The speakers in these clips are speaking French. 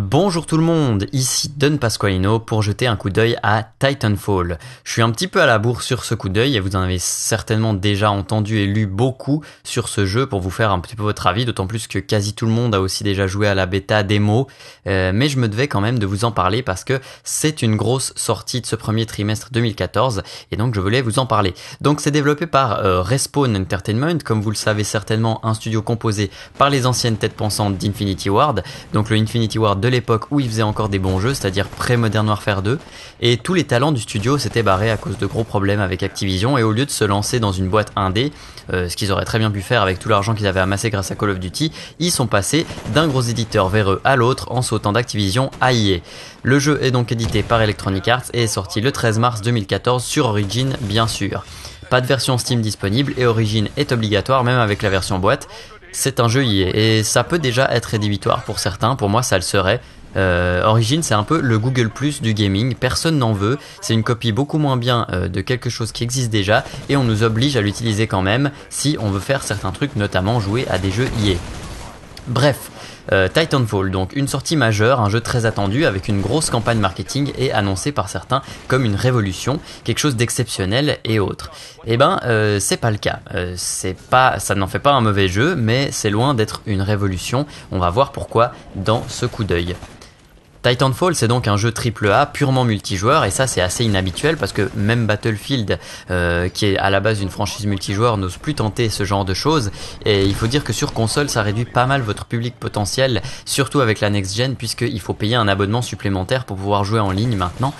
Bonjour tout le monde, ici Don Pasqualino pour jeter un coup d'œil à Titanfall. Je suis un petit peu à la bourre sur ce coup d'œil et vous en avez certainement déjà entendu et lu beaucoup sur ce jeu pour vous faire un petit peu votre avis, d'autant plus que quasi tout le monde a aussi déjà joué à la bêta démo, mais je me devais quand même de vous en parler parce que c'est une grosse sortie de ce premier trimestre 2014 et donc je voulais vous en parler. Donc c'est développé par Respawn Entertainment, comme vous le savez certainement, un studio composé par les anciennes têtes pensantes d'Infinity Ward, donc le Infinity Ward de l'époque où il faisait encore des bons jeux, c'est-à-dire pré-Modern Warfare 2, et tous les talents du studio s'étaient barrés à cause de gros problèmes avec Activision, et au lieu de se lancer dans une boîte indé, ce qu'ils auraient très bien pu faire avec tout l'argent qu'ils avaient amassé grâce à Call of Duty, ils sont passés d'un gros éditeur véreux à l'autre en sautant d'Activision à EA. Le jeu est donc édité par Electronic Arts et est sorti le 13 mars 2014 sur Origin bien sûr. Pas de version Steam disponible et Origin est obligatoire même avec la version boîte. C'est un jeu EA et ça peut déjà être rédhibitoire pour certains, pour moi ça le serait. Origin c'est un peu le Google Plus du gaming, personne n'en veut, c'est une copie beaucoup moins bien de quelque chose qui existe déjà et on nous oblige à l'utiliser quand même si on veut faire certains trucs, notamment jouer à des jeux EA. Bref, Titanfall, donc une sortie majeure, un jeu très attendu avec une grosse campagne marketing et annoncé par certains comme une révolution, quelque chose d'exceptionnel et autre. Eh ben, c'est pas le cas. Ça n'en fait pas un mauvais jeu, mais c'est loin d'être une révolution. On va voir pourquoi dans ce coup d'œil. Titanfall, c'est donc un jeu AAA purement multijoueur et ça c'est assez inhabituel parce que même Battlefield, qui est à la base une franchise multijoueur, n'ose plus tenter ce genre de choses et il faut dire que sur console ça réduit pas mal votre public potentiel, surtout avec la next gen puisqu'il faut payer un abonnement supplémentaire pour pouvoir jouer en ligne maintenant,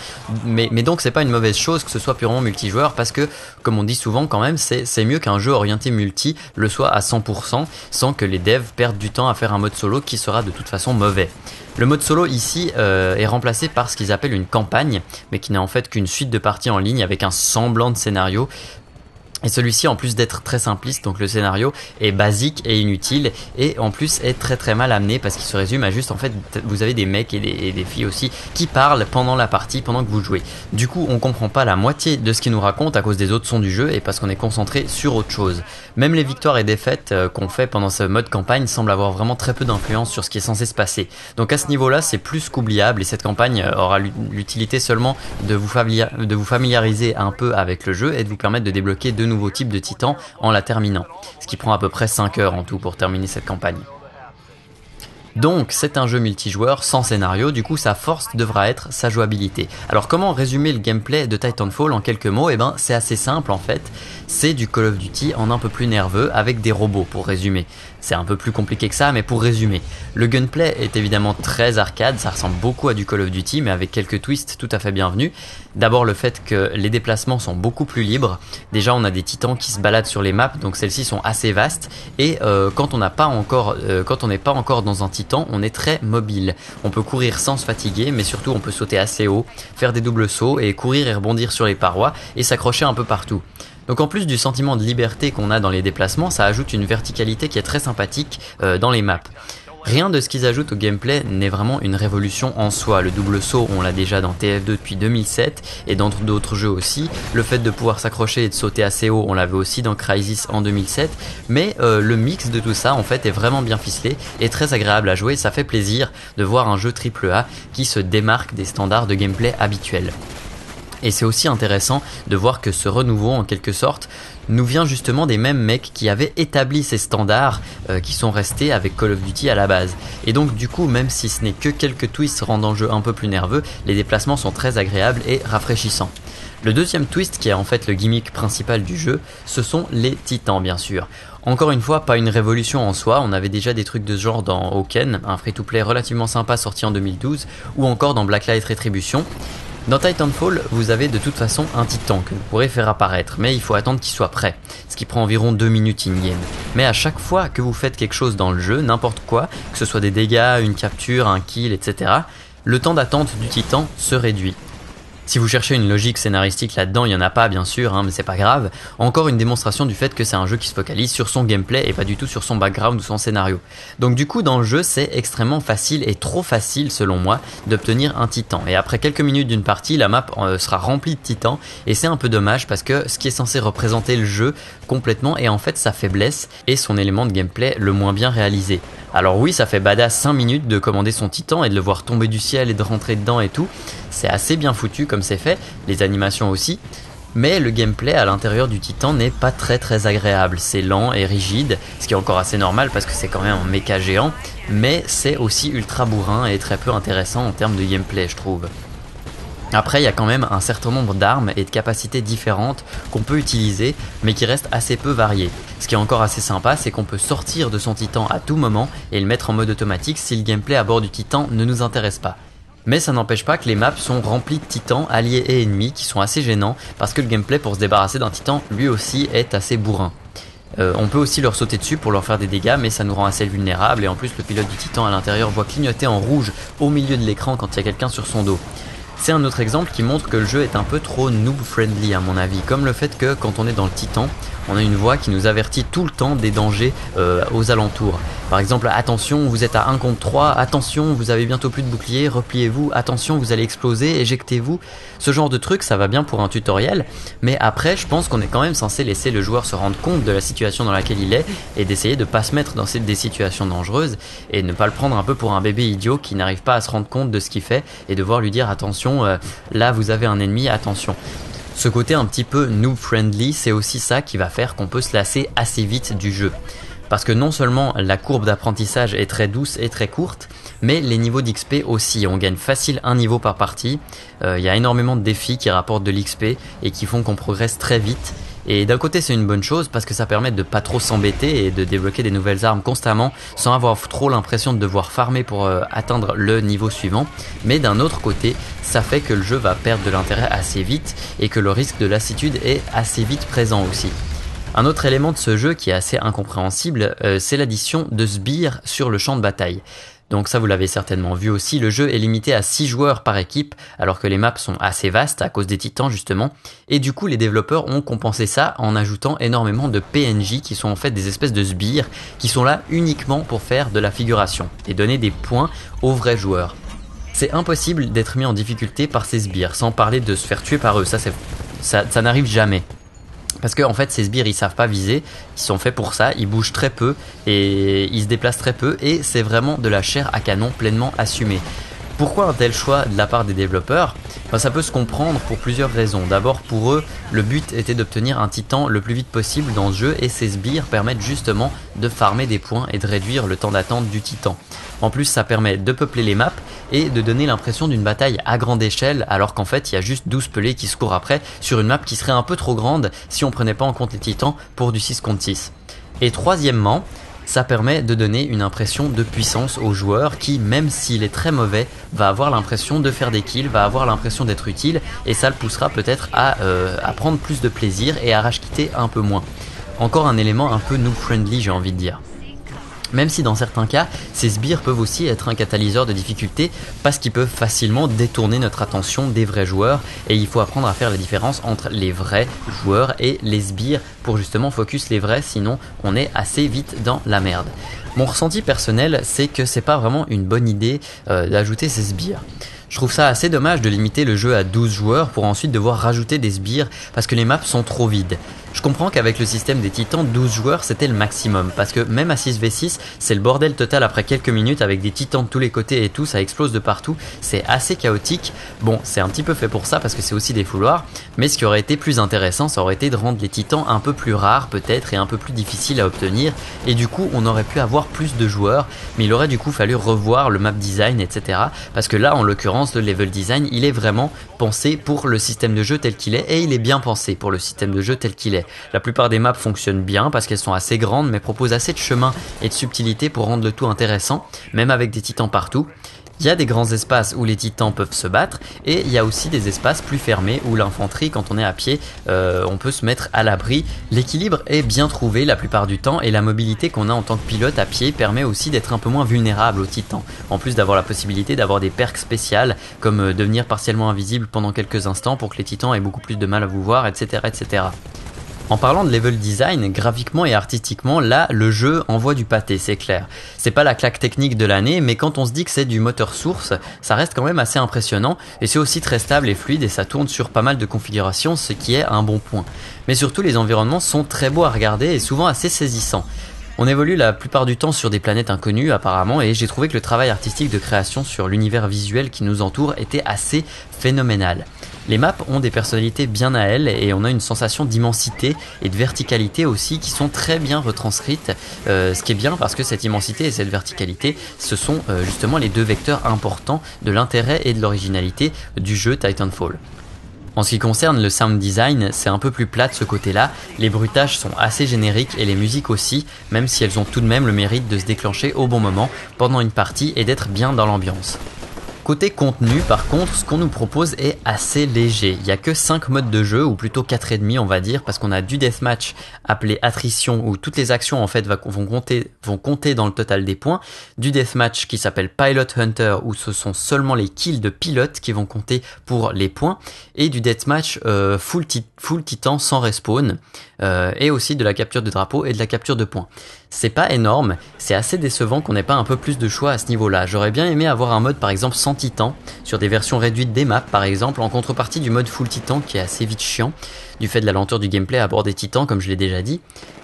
mais donc c'est pas une mauvaise chose que ce soit purement multijoueur parce que comme on dit souvent quand même c'est mieux qu'un jeu orienté multi le soit à 100% sans que les devs perdent du temps à faire un mode solo qui sera de toute façon mauvais. Le mode solo ici est remplacé par ce qu'ils appellent une campagne, mais qui n'est en fait qu'une suite de parties en ligne avec un semblant de scénario. Et celui-ci, en plus d'être très simpliste, donc le scénario est basique et inutile, et en plus est très très mal amené parce qu'il se résume à juste, en fait, vous avez des mecs et des filles aussi qui parlent pendant la partie, pendant que vous jouez. Du coup, on comprend pas la moitié de ce qu'ils nous racontent à cause des autres sons du jeu et parce qu'on est concentré sur autre chose. Même les victoires et défaites qu'on fait pendant ce mode campagne semblent avoir vraiment très peu d'influence sur ce qui est censé se passer. Donc à ce niveau-là, c'est plus qu'oubliable et cette campagne aura l'utilité seulement de vous familiariser un peu avec le jeu et de vous permettre de débloquer de nouveaux types de titans en la terminant, ce qui prend à peu près 5 heures en tout pour terminer cette campagne. Donc c'est un jeu multijoueur sans scénario, du coup sa force devra être sa jouabilité. Alors comment résumer le gameplay de Titanfall en quelques mots? Eh ben c'est assez simple en fait, c'est du Call of Duty en un peu plus nerveux avec des robots pour résumer. C'est un peu plus compliqué que ça mais pour résumer. Le gunplay est évidemment très arcade, ça ressemble beaucoup à du Call of Duty mais avec quelques twists tout à fait bienvenus. D'abord le fait que les déplacements sont beaucoup plus libres, déjà on a des titans qui se baladent sur les maps donc celles-ci sont assez vastes et quand on n'est pas encore dans un titan, on est très mobile. On peut courir sans se fatiguer, mais surtout on peut sauter assez haut, faire des doubles sauts et courir et rebondir sur les parois et s'accrocher un peu partout. Donc en plus du sentiment de liberté qu'on a dans les déplacements, ça ajoute une verticalité qui est très sympathique dans les maps. Rien de ce qu'ils ajoutent au gameplay n'est vraiment une révolution en soi. Le double saut, on l'a déjà dans TF2 depuis 2007 et dans d'autres jeux aussi. Le fait de pouvoir s'accrocher et de sauter assez haut, on l'avait aussi dans Crysis en 2007. Mais le mix de tout ça, en fait, est vraiment bien ficelé et très agréable à jouer. Ça fait plaisir de voir un jeu AAA qui se démarque des standards de gameplay habituels. Et c'est aussi intéressant de voir que ce renouveau, en quelque sorte, nous vient justement des mêmes mecs qui avaient établi ces standards qui sont restés avec Call of Duty à la base. Et donc du coup, même si ce n'est que quelques twists rendant le jeu un peu plus nerveux, les déplacements sont très agréables et rafraîchissants. Le deuxième twist, qui est en fait le gimmick principal du jeu, ce sont les titans bien sûr. Encore une fois, pas une révolution en soi, on avait déjà des trucs de ce genre dans Oken, un free-to-play relativement sympa sorti en 2012, ou encore dans Blacklight Retribution. Dans Titanfall, vous avez de toute façon un titan que vous pourrez faire apparaître, mais il faut attendre qu'il soit prêt, ce qui prend environ 2 minutes in-game. Mais à chaque fois que vous faites quelque chose dans le jeu, n'importe quoi, que ce soit des dégâts, une capture, un kill, etc., le temps d'attente du titan se réduit. Si vous cherchez une logique scénaristique là-dedans, il n'y en a pas bien sûr, mais c'est pas grave. Encore une démonstration du fait que c'est un jeu qui se focalise sur son gameplay et pas du tout sur son background ou son scénario. Donc du coup dans le jeu c'est extrêmement facile et trop facile selon moi d'obtenir un titan. Et après quelques minutes d'une partie, la map sera remplie de titans et c'est un peu dommage parce que ce qui est censé représenter le jeu complètement est en fait sa faiblesse et son élément de gameplay le moins bien réalisé. Alors oui, ça fait badass 5 minutes de commander son titan et de le voir tomber du ciel et de rentrer dedans et tout. C'est assez bien foutu comme c'est fait, les animations aussi. Mais le gameplay à l'intérieur du titan n'est pas très agréable. C'est lent et rigide, ce qui est encore assez normal parce que c'est quand même un méca géant. Mais c'est aussi ultra bourrin et très peu intéressant en termes de gameplay, je trouve. Après, il y a quand même un certain nombre d'armes et de capacités différentes qu'on peut utiliser, mais qui restent assez peu variées. Ce qui est encore assez sympa, c'est qu'on peut sortir de son titan à tout moment et le mettre en mode automatique si le gameplay à bord du titan ne nous intéresse pas. Mais ça n'empêche pas que les maps sont remplies de titans, alliés et ennemis, qui sont assez gênants, parce que le gameplay pour se débarrasser d'un titan, lui aussi, est assez bourrin. On peut aussi leur sauter dessus pour leur faire des dégâts, mais ça nous rend assez vulnérables, et en plus le pilote du titan à l'intérieur voit clignoter en rouge au milieu de l'écran quand il y a quelqu'un sur son dos. C'est un autre exemple qui montre que le jeu est un peu trop noob friendly à mon avis, comme le fait que quand on est dans le titan, on a une voix qui nous avertit tout le temps des dangers aux alentours. Par exemple, attention, vous êtes à 1 contre 3, attention, vous avez bientôt plus de bouclier, repliez-vous, attention, vous allez exploser, éjectez-vous. Ce genre de truc, ça va bien pour un tutoriel, mais après, je pense qu'on est quand même censé laisser le joueur se rendre compte de la situation dans laquelle il est et d'essayer de pas se mettre dans des situations dangereuses et ne pas le prendre un peu pour un bébé idiot qui n'arrive pas à se rendre compte de ce qu'il fait et devoir lui dire attention, là vous avez un ennemi, attention. Ce côté un petit peu noob friendly, c'est aussi ça qui va faire qu'on peut se lasser assez vite du jeu. Parce que non seulement la courbe d'apprentissage est très douce et très courte, mais les niveaux d'XP aussi. On gagne facile un niveau par partie. Il y a énormément de défis qui rapportent de l'XP et qui font qu'on progresse très vite. Et d'un côté c'est une bonne chose parce que ça permet de pas trop s'embêter et de débloquer des nouvelles armes constamment sans avoir trop l'impression de devoir farmer pour atteindre le niveau suivant. Mais d'un autre côté ça fait que le jeu va perdre de l'intérêt assez vite et que le risque de lassitude est assez vite présent aussi. Un autre élément de ce jeu qui est assez incompréhensible, c'est l'addition de sbires sur le champ de bataille. Donc ça vous l'avez certainement vu aussi, le jeu est limité à 6 joueurs par équipe alors que les maps sont assez vastes à cause des titans justement et du coup les développeurs ont compensé ça en ajoutant énormément de PNJ qui sont en fait des espèces de sbires qui sont là uniquement pour faire de la figuration et donner des points aux vrais joueurs. C'est impossible d'être mis en difficulté par ces sbires sans parler de se faire tuer par eux, ça n'arrive jamais. Parce que en fait ces sbires ils savent pas viser, ils sont faits pour ça, ils bougent très peu et ils se déplacent très peu et c'est vraiment de la chair à canon pleinement assumée. Pourquoi un tel choix de la part des développeurs ? Ça peut se comprendre pour plusieurs raisons. D'abord pour eux, le but était d'obtenir un titan le plus vite possible dans ce jeu et ces sbires permettent justement de farmer des points et de réduire le temps d'attente du titan. En plus ça permet de peupler les maps et de donner l'impression d'une bataille à grande échelle alors qu'en fait il y a juste 12 pelés qui se courent après sur une map qui serait un peu trop grande si on prenait pas en compte les titans pour du 6 contre 6. Et troisièmement, ça permet de donner une impression de puissance au joueur qui, même s'il est très mauvais, va avoir l'impression de faire des kills, va avoir l'impression d'être utile et ça le poussera peut-être à prendre plus de plaisir et à rage-quitter un peu moins. Encore un élément un peu noob-friendly j'ai envie de dire. Même si dans certains cas, ces sbires peuvent aussi être un catalyseur de difficulté parce qu'ils peuvent facilement détourner notre attention des vrais joueurs et il faut apprendre à faire la différence entre les vrais joueurs et les sbires pour justement focus les vrais, sinon on est assez vite dans la merde. Mon ressenti personnel, c'est que c'est pas vraiment une bonne idée d'ajouter ces sbires. Je trouve ça assez dommage de limiter le jeu à 12 joueurs pour ensuite devoir rajouter des sbires parce que les maps sont trop vides. Je comprends qu'avec le système des titans, 12 joueurs c'était le maximum parce que même à 6v6, c'est le bordel total après quelques minutes avec des titans de tous les côtés et tout, ça explose de partout, c'est assez chaotique. Bon, c'est un petit peu fait pour ça parce que c'est aussi des fouloirs, mais ce qui aurait été plus intéressant, ça aurait été de rendre les titans un peu plus rares peut-être et un peu plus difficiles à obtenir et du coup on aurait pu avoir plus de joueurs, mais il aurait du coup fallu revoir le map design etc. Parce que là en l'occurrence le level design il est vraiment pensé pour le système de jeu tel qu'il est et il est bien pensé pour le système de jeu tel qu'il est. La plupart des maps fonctionnent bien parce qu'elles sont assez grandes mais proposent assez de chemin et de subtilité pour rendre le tout intéressant, même avec des titans partout. Il y a des grands espaces où les titans peuvent se battre et il y a aussi des espaces plus fermés où l'infanterie, quand on est à pied, on peut se mettre à l'abri. L'équilibre est bien trouvé la plupart du temps et la mobilité qu'on a en tant que pilote à pied permet aussi d'être un peu moins vulnérable aux titans. En plus d'avoir la possibilité d'avoir des perks spéciales comme devenir partiellement invisible pendant quelques instants pour que les titans aient beaucoup plus de mal à vous voir, etc. etc. En parlant de level design, graphiquement et artistiquement, là, le jeu envoie du pâté, c'est clair. C'est pas la claque technique de l'année, mais quand on se dit que c'est du moteur source, ça reste quand même assez impressionnant, et c'est aussi très stable et fluide, et ça tourne sur pas mal de configurations, ce qui est un bon point. Mais surtout, les environnements sont très beaux à regarder et souvent assez saisissants. On évolue la plupart du temps sur des planètes inconnues apparemment et j'ai trouvé que le travail artistique de création sur l'univers visuel qui nous entoure était assez phénoménal. Les maps ont des personnalités bien à elles et on a une sensation d'immensité et de verticalité aussi qui sont très bien retranscrites, ce qui est bien parce que cette immensité et cette verticalité, ce sont justement les deux vecteurs importants de l'intérêt et de l'originalité du jeu Titanfall. En ce qui concerne le sound design, c'est un peu plus plat de ce côté-là, les bruitages sont assez génériques et les musiques aussi, même si elles ont tout de même le mérite de se déclencher au bon moment pendant une partie et d'être bien dans l'ambiance. Côté contenu, par contre, ce qu'on nous propose est assez léger. Il n'y a que 5 modes de jeu, ou plutôt 4,5 on va dire, parce qu'on a du deathmatch appelé attrition, où toutes les actions en fait vont compter dans le total des points, du deathmatch qui s'appelle Pilot Hunter, où ce sont seulement les kills de pilotes qui vont compter pour les points, et du deathmatch full titan sans respawn, et aussi de la capture de drapeau et de la capture de points. C'est pas énorme, c'est assez décevant qu'on n'ait pas un peu plus de choix à ce niveau-là. J'aurais bien aimé avoir un mode par exemple sans titan, sur des versions réduites des maps par exemple, en contrepartie du mode full titan qui est assez vite chiant, du fait de la lenteur du gameplay à bord des titans comme je l'ai déjà dit.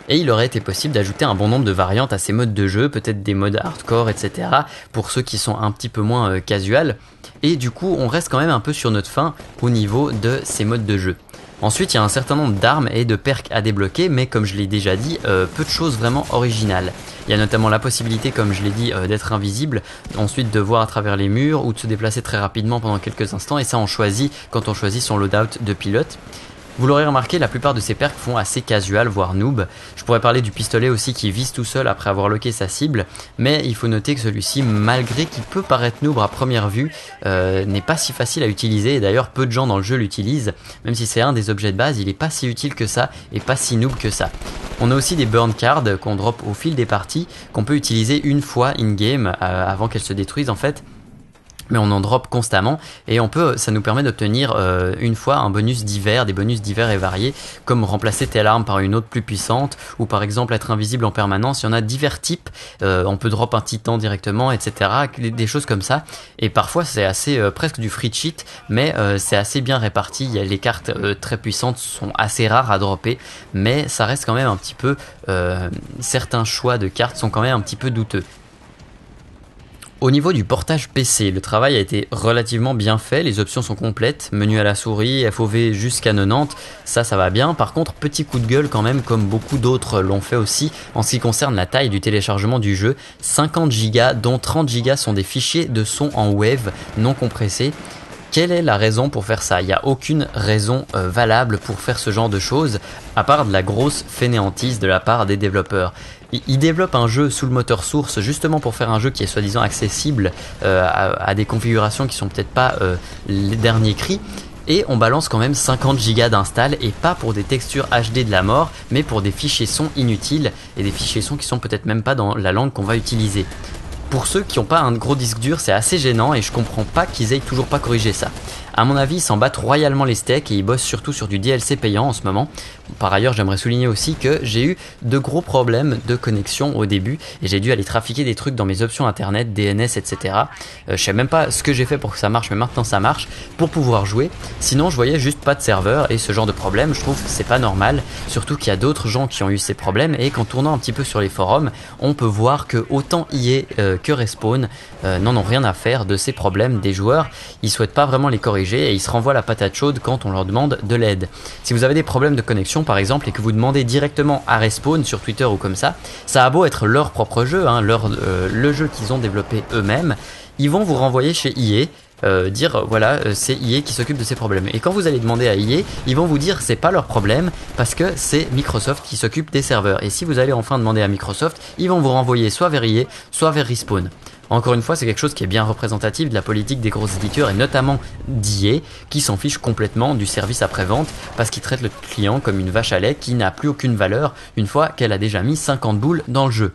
Et il aurait été possible d'ajouter un bon nombre de variantes à ces modes de jeu, peut-être des modes hardcore, etc. pour ceux qui sont un petit peu moins casual. Et du coup, on reste quand même un peu sur notre faim au niveau de ces modes de jeu. Ensuite, il y a un certain nombre d'armes et de perks à débloquer, mais comme je l'ai déjà dit, peu de choses vraiment originales. Il y a notamment la possibilité, comme je l'ai dit, d'être invisible, ensuite de voir à travers les murs ou de se déplacer très rapidement pendant quelques instants, et ça on choisit quand on choisit son loadout de pilote. Vous l'aurez remarqué, la plupart de ces perks font assez casual, voire noob. Je pourrais parler du pistolet aussi qui vise tout seul après avoir locké sa cible, mais il faut noter que celui-ci, malgré qu'il peut paraître noob à première vue, n'est pas si facile à utiliser, et d'ailleurs peu de gens dans le jeu l'utilisent, même si c'est un des objets de base, il est pas si utile que ça, et pas si noob que ça. On a aussi des burn cards qu'on drop au fil des parties, qu'on peut utiliser une fois in-game, avant qu'elles se détruisent en fait. Mais on en drop constamment et ça nous permet d'obtenir une fois un bonus divers, des bonus divers et variés, comme remplacer telle arme par une autre plus puissante, ou par exemple être invisible en permanence. Il y en a divers types, on peut drop un titan directement, etc. Des choses comme ça, et parfois c'est assez presque du free cheat, mais c'est assez bien réparti. Les cartes très puissantes sont assez rares à dropper, mais ça reste quand même un petit peu, certains choix de cartes sont quand même un petit peu douteux. Au niveau du portage PC, le travail a été relativement bien fait, les options sont complètes, menu à la souris, FOV jusqu'à 90, ça va bien. Par contre, petit coup de gueule quand même, comme beaucoup d'autres l'ont fait aussi, en ce qui concerne la taille du téléchargement du jeu, 50 Go dont 30 Go sont des fichiers de son en wave non compressés. Quelle est la raison pour faire ça? Il n'y a aucune raison valable pour faire ce genre de choses, à part de la grosse fainéantise de la part des développeurs. Ils développent un jeu sous le moteur source justement pour faire un jeu qui est soi-disant accessible à des configurations qui sont peut-être pas les derniers cris, et on balance quand même 50 Go d'install, et pas pour des textures HD de la mort, mais pour des fichiers son inutiles, et des fichiers son qui sont peut-être même pas dans la langue qu'on va utiliser. Pour ceux qui n'ont pas un gros disque dur, c'est assez gênant et je comprends pas qu'ils aient toujours pas corrigé ça. À mon avis, ils s'en battent royalement les steaks et ils bossent surtout sur du DLC payant en ce moment. Par ailleurs, j'aimerais souligner aussi que j'ai eu de gros problèmes de connexion au début et j'ai dû aller trafiquer des trucs dans mes options internet, DNS, etc. Je sais même pas ce que j'ai fait pour que ça marche, mais maintenant ça marche pour pouvoir jouer. Sinon, je voyais juste pas de serveur et ce genre de problème, je trouve que c'est pas normal. Surtout qu'il y a d'autres gens qui ont eu ces problèmes et qu'en tournant un petit peu sur les forums, on peut voir que autant EA que Respawn n'en ont rien à faire de ces problèmes des joueurs. Ils souhaitent pas vraiment les corriger et ils se renvoient la patate chaude quand on leur demande de l'aide. Si vous avez des problèmes de connexion par exemple et que vous demandez directement à Respawn sur Twitter ou comme ça a beau être leur propre jeu, le jeu qu'ils ont développé eux-mêmes, ils vont vous renvoyer chez EA. Dire voilà c'est EA qui s'occupe de ces problèmes, et quand vous allez demander à EA, ils vont vous dire c'est pas leur problème parce que c'est Microsoft qui s'occupe des serveurs, et si vous allez enfin demander à Microsoft, ils vont vous renvoyer soit vers EA soit vers Respawn. Encore une fois, c'est quelque chose qui est bien représentatif de la politique des grosses éditeurs et notamment d'EA qui s'en fiche complètement du service après-vente parce qu'ils traitent le client comme une vache à lait qui n'a plus aucune valeur une fois qu'elle a déjà mis 50 boules dans le jeu.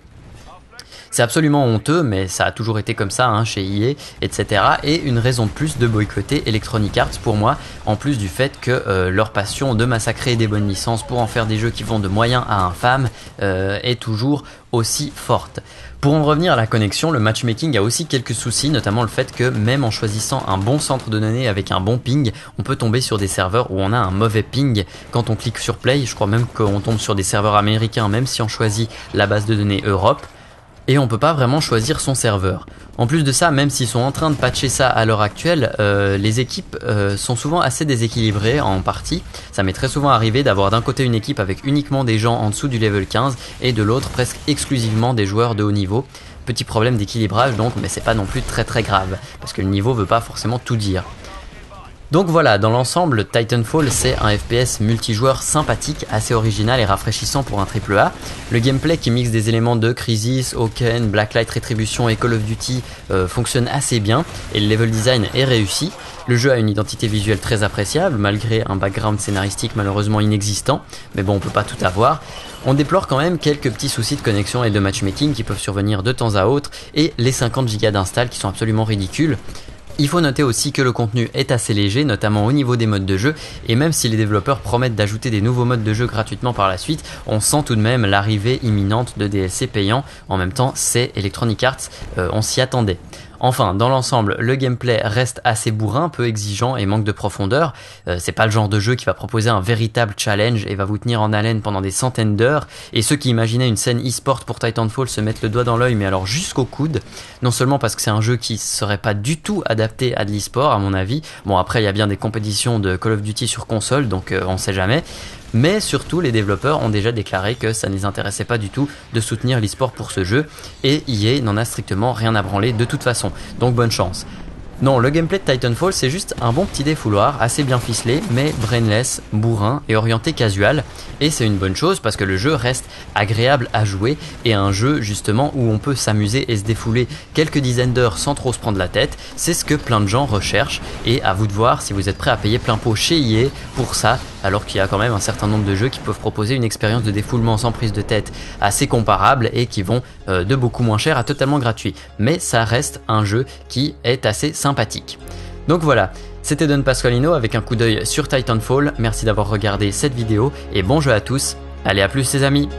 C'est absolument honteux, mais ça a toujours été comme ça chez EA, etc. Et une raison de plus de boycotter Electronic Arts pour moi, en plus du fait que leur passion de massacrer des bonnes licences pour en faire des jeux qui vont de moyen à infâme est toujours aussi forte. Pour en revenir à la connexion, le matchmaking a aussi quelques soucis, notamment le fait que même en choisissant un bon centre de données avec un bon ping, on peut tomber sur des serveurs où on a un mauvais ping. Quand on clique sur Play, je crois même qu'on tombe sur des serveurs américains, même si on choisit la base de données Europe. Et on peut pas vraiment choisir son serveur. En plus de ça, même s'ils sont en train de patcher ça à l'heure actuelle, les équipes sont souvent assez déséquilibrées en partie. Ça m'est très souvent arrivé d'avoir d'un côté une équipe avec uniquement des gens en dessous du level 15 et de l'autre presque exclusivement des joueurs de haut niveau. Petit problème d'équilibrage donc, mais c'est pas non plus très grave, parce que le niveau veut pas forcément tout dire. Donc voilà, dans l'ensemble, Titanfall c'est un FPS multijoueur sympathique, assez original et rafraîchissant pour un AAA. Le gameplay qui mixe des éléments de Crysis, Oaken, Blacklight Retribution et Call of Duty fonctionne assez bien et le level design est réussi. Le jeu a une identité visuelle très appréciable malgré un background scénaristique malheureusement inexistant, mais bon on peut pas tout avoir. On déplore quand même quelques petits soucis de connexion et de matchmaking qui peuvent survenir de temps à autre et les 50 Go d'install qui sont absolument ridicules. Il faut noter aussi que le contenu est assez léger, notamment au niveau des modes de jeu, et même si les développeurs promettent d'ajouter des nouveaux modes de jeu gratuitement par la suite, on sent tout de même l'arrivée imminente de DLC payants. En même temps, c'est Electronic Arts, on s'y attendait. Enfin, dans l'ensemble, le gameplay reste assez bourrin, peu exigeant et manque de profondeur. C'est pas le genre de jeu qui va proposer un véritable challenge et va vous tenir en haleine pendant des centaines d'heures. Et ceux qui imaginaient une scène e-sport pour Titanfall se mettent le doigt dans l'œil, mais alors jusqu'au coude. Non seulement parce que c'est un jeu qui serait pas du tout adapté à de l'e-sport, à mon avis. Bon, après, il y a bien des compétitions de Call of Duty sur console, donc on sait jamais. Mais surtout, les développeurs ont déjà déclaré que ça ne les intéressait pas du tout de soutenir l'e-sport pour ce jeu, et EA n'en a strictement rien à branler de toute façon, donc bonne chance. Non, le gameplay de Titanfall c'est juste un bon petit défouloir, assez bien ficelé, mais brainless, bourrin et orienté casual, et c'est une bonne chose parce que le jeu reste agréable à jouer, et un jeu justement où on peut s'amuser et se défouler quelques dizaines d'heures sans trop se prendre la tête, c'est ce que plein de gens recherchent, et à vous de voir si vous êtes prêt à payer plein pot chez EA pour ça, alors qu'il y a quand même un certain nombre de jeux qui peuvent proposer une expérience de défoulement sans prise de tête assez comparable et qui vont de beaucoup moins cher à totalement gratuit. Mais ça reste un jeu qui est assez sympathique. Donc voilà, c'était Don Pasqualino avec un coup d'œil sur Titanfall. Merci d'avoir regardé cette vidéo et bon jeu à tous. Allez, à plus les amis!